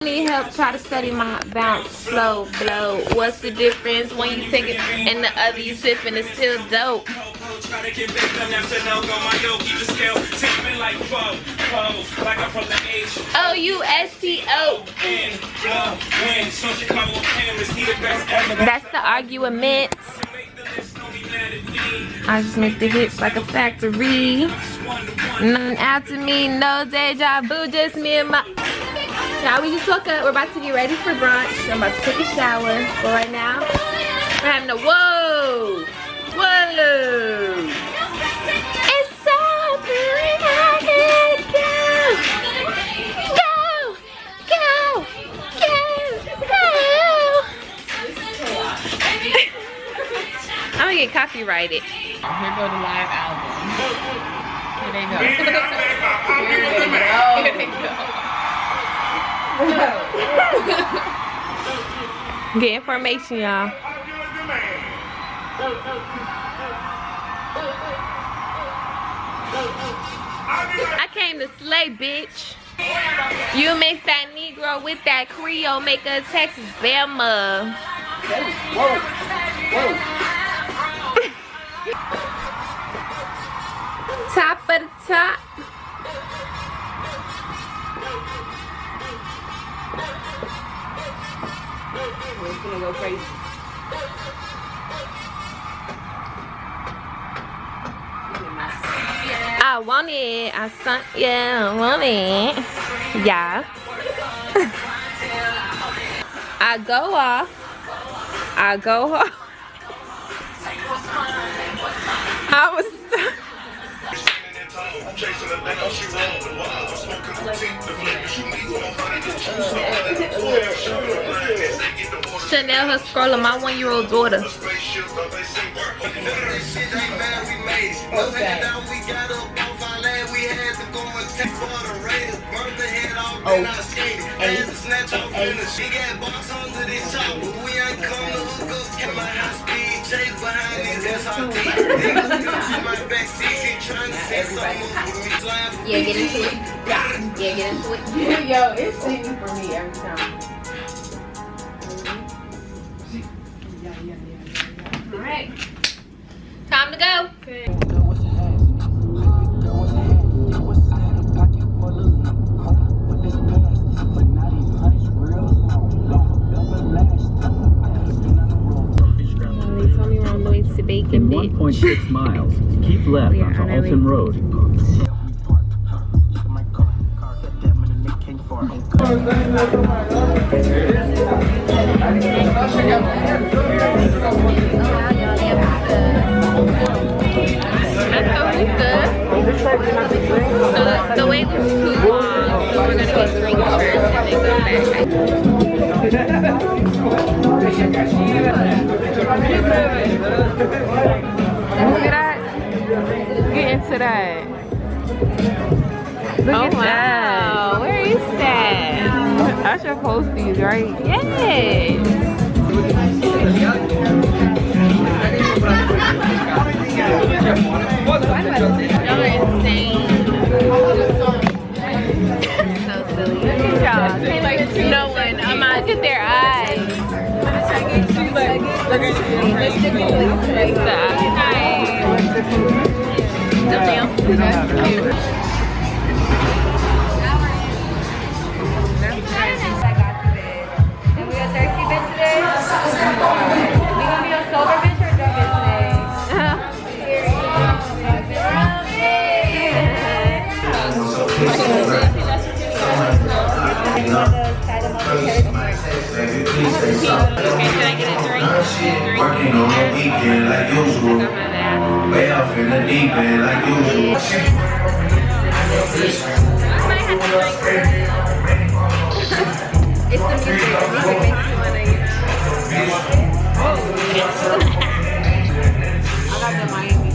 Need help try to study my bounce, slow, blow. What's the difference when you take it and the other you sip and it's still dope? O-U-S-T-O. That's the argument. I just make the hits like a factory. Nothing after me, no deja vu, just me and my... Now we just woke up. We're about to get ready for brunch. I'm about to take a shower. But right now, we're having a whoa! Whoa! It's so good. Go! Go! Go! Go! I'm gonna get copyrighted. Here go the live album. Here they go. Here they go. Get information, y'all. I came to slay, bitch. You mix that Negro with that Creole, make a Texas Bama. Whoa. Top of the top. It's gonna go crazy. I want it. I stunt. Yeah, I want it. Yeah. I go off. I go off. I was stuck. Chanel her scrolling my 1-year-old daughter. Yeah, get into it. Yeah, get into it. Yo, it's singing for me every time. Alright. Time to go. In 1.6 miles, keep left onto Alton Road. The wait was too long, so we're gonna get drinks first and then go back. Look at that. Get into that. Look at that. Where is that? I should post these, right? Yes. Y'all are insane. So silly. Look at y'all. No one. Look at their eyes. Working on the weekend like usual. Way off in the deep end like usual. It's the music. It makes me I got the Miami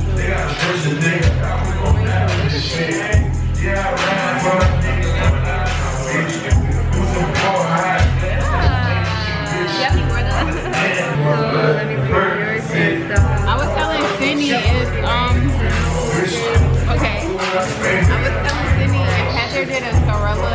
I was telling Sydney if okay. I was telling Sydney if Heather did a Sorella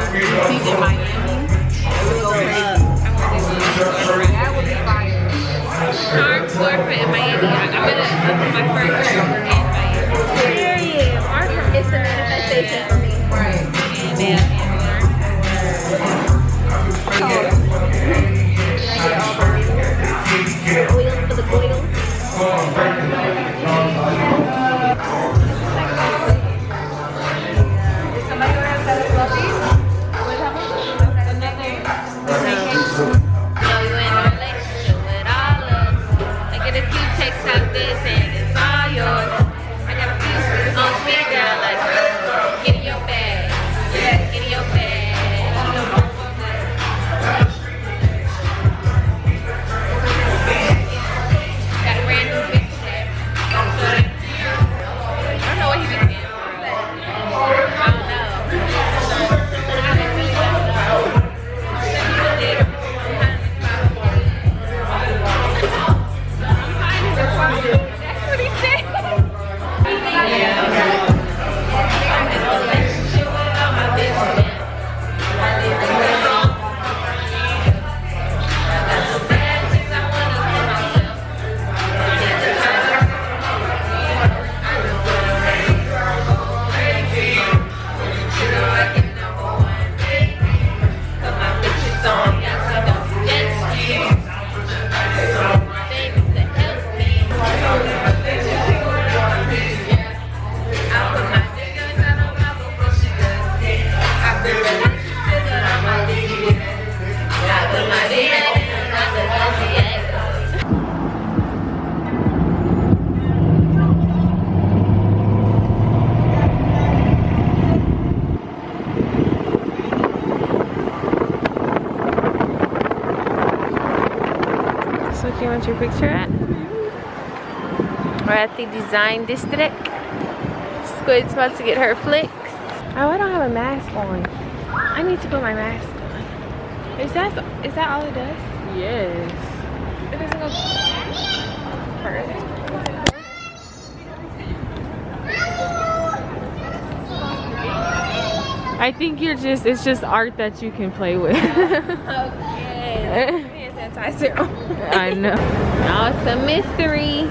Do you want your picture at? We're at the design district. Squid's about to get her flicks. Oh, I don't have a mask on. I need to put my mask on. Is that all it does? Yes. It doesn't go further. I think it's just art that you can play with. Okay. Hand sanitizer. I know. Now it's a mystery.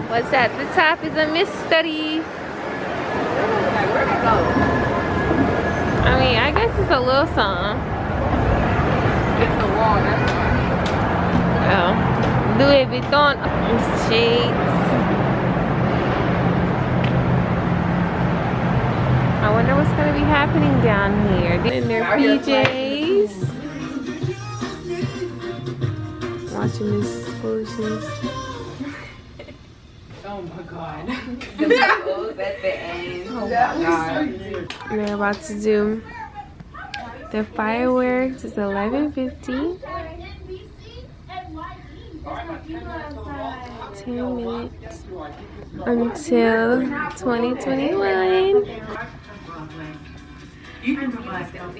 What's at the top is a mystery. Where'd it go? I mean, I guess it's a little song. It's the wall, that's why. Oh. Louis Vuitton. It's shades. I wonder what's going to be happening down here. In their PJs. Watching this foolishness. Oh my god. The bubbles at the end. Oh my god. They're about to do the fireworks. It's 11:50. 10 minutes until 2021. I'm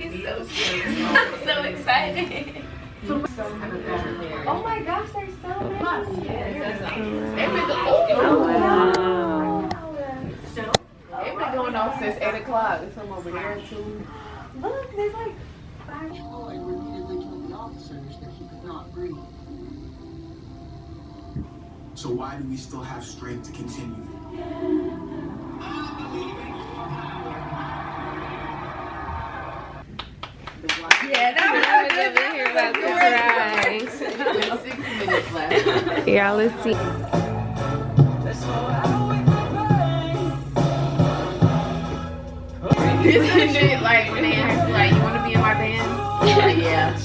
so excited. Oh my gosh, they're so much. Wow. They've been going off since 8 o'clock. There's some over there too. Look, there's like 5. I repeatedly told the officers that he could not breathe. So why do we still have strength to continue? Yeah, that was was over here about to cry. 6 minutes left. Yeah, let's see. Isn't it like when they ask like, you want to be in my band? Like, yeah.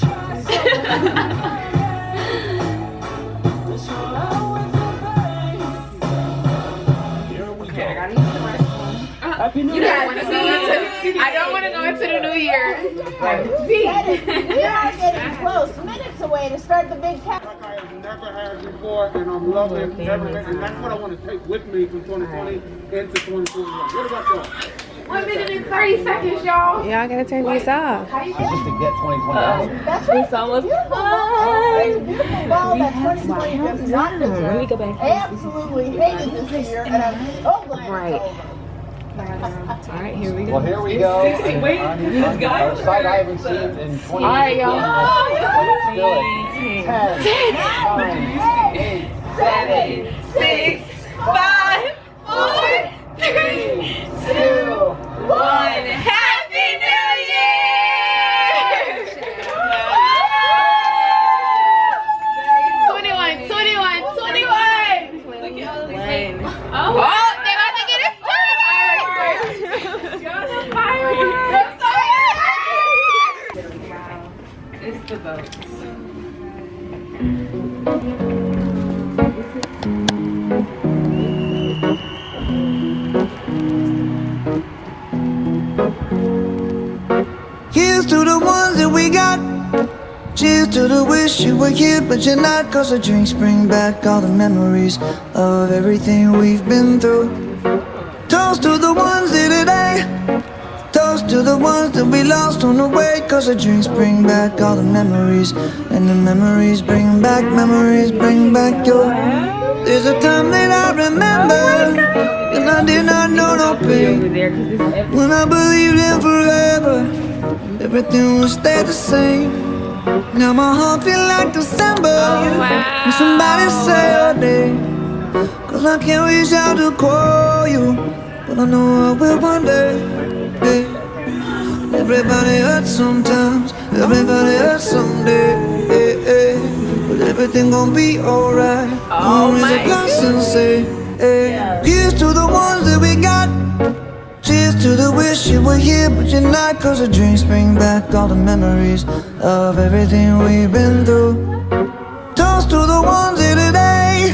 Okay, I gotta use the restroom. You don't want to go into. I don't want to go into the new year. We are getting close, minutes away to start the big count. Like I have never had before, and I'm loving everything, and that's what I want to take with me from 2020 into 2021. What about y'all? 1 minute and 30 seconds, y'all. Y'all gotta turn these off. Just to get 2020. That's right. It's almost Beautiful ball. It's a beautiful ball that 2020 does not deserve. Let me go back. I absolutely hated this year, and I'm so glad Right. it's over. Alright, here we go. Well, here we go. Wait, on our site I haven't seen in 20 All right, y'all. Let's do it. 10, 9, 8, 7, 6, 5, 4, 3, 2, 1. Happy New Year! 21. Look at all these things. Oh, they about to get it started! Fireworks! It's the boats. Here's to the ones that we got. Cheers to the wish you were here, but you're not. Cause the drinks bring back all the memories of everything we've been through. Toast to the ones here today. Toast to the ones that we lost on the way. Cause the drinks bring back all the memories, and the memories bring back your. There's a time that I remember, and I did not know no pain. When I believed in forever, everything would stay the same. Now my heart feel like December. When somebody say your name, cause I can't reach out to call you, but I know I will one day. Hey. Everybody hurts sometimes, everybody hurts someday. Hey, hey. But everything gon' be alright. Raise a glass and say, hey. Here's to the ones that we got. Cheers to the wish you were here, but you're not. Cause the drinks bring back all the memories of everything we've been through. Toast to the ones here today.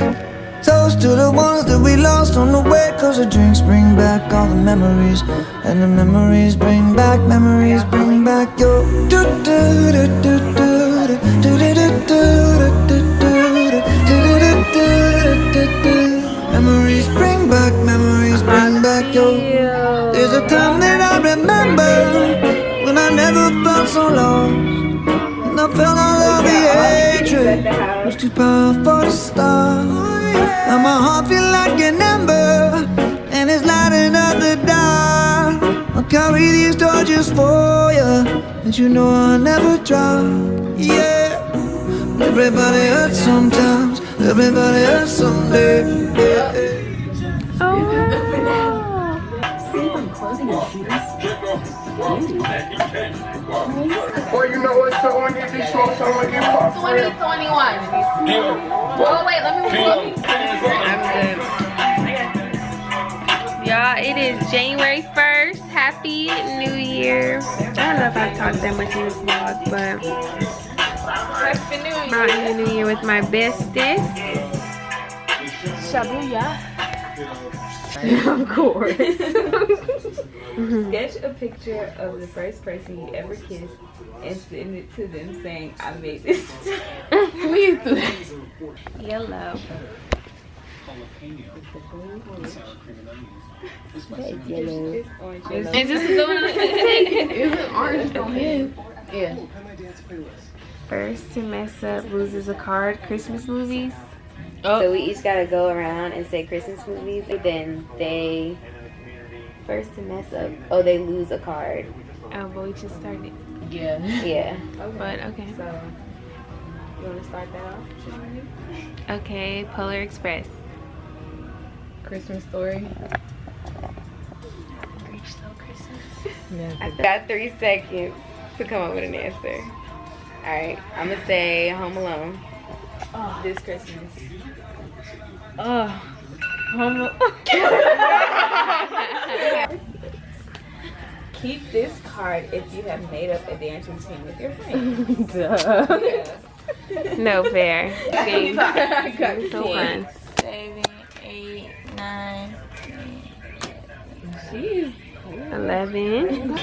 Toast to the ones that we lost on the way. Cause the drinks bring back all the memories, and the memories bring back your. Do do do do do do do do do do do. and I felt all of the hatred was too powerful to stop. And my heart feel like an ember, and it's lighting up the dark. I'll carry these torches for you, and you know I'll never drop. Yeah, everybody hurts sometimes, everybody hurts someday. Yeah. Oh, wow. Well, you know what? So when you do smoke, so when you pop. 2021. Oh, wait, let me look. I'm good. Y'all, it is January 1st. Happy New Year. I don't know if I've talked that much in this vlog, but Happy New Year. brought in the new year with my bestest. Shabuya. Of course. Sketch a picture of the first person you ever kissed and send it to them saying, I made this. Please do. Yellow. It's orange yellow. Is this the one? Is it orange on his? Yeah. First to mess up loses a card. Christmas movies. So we each gotta go around and say Christmas movies, and then they first to mess up. Oh, they lose a card. Oh, but we just started. Yeah. Yeah. But okay. So you wanna start that off? Okay, Polar Express. Christmas Story. Grinch Stole Christmas. I got 3 seconds to come up with an answer. Alright, I'm gonna say Home Alone. Oh, this Christmas. Oh, Keep this card if you have made up a dance routine with your friends. no fair. I got So fun. 7, 8, 9. 11.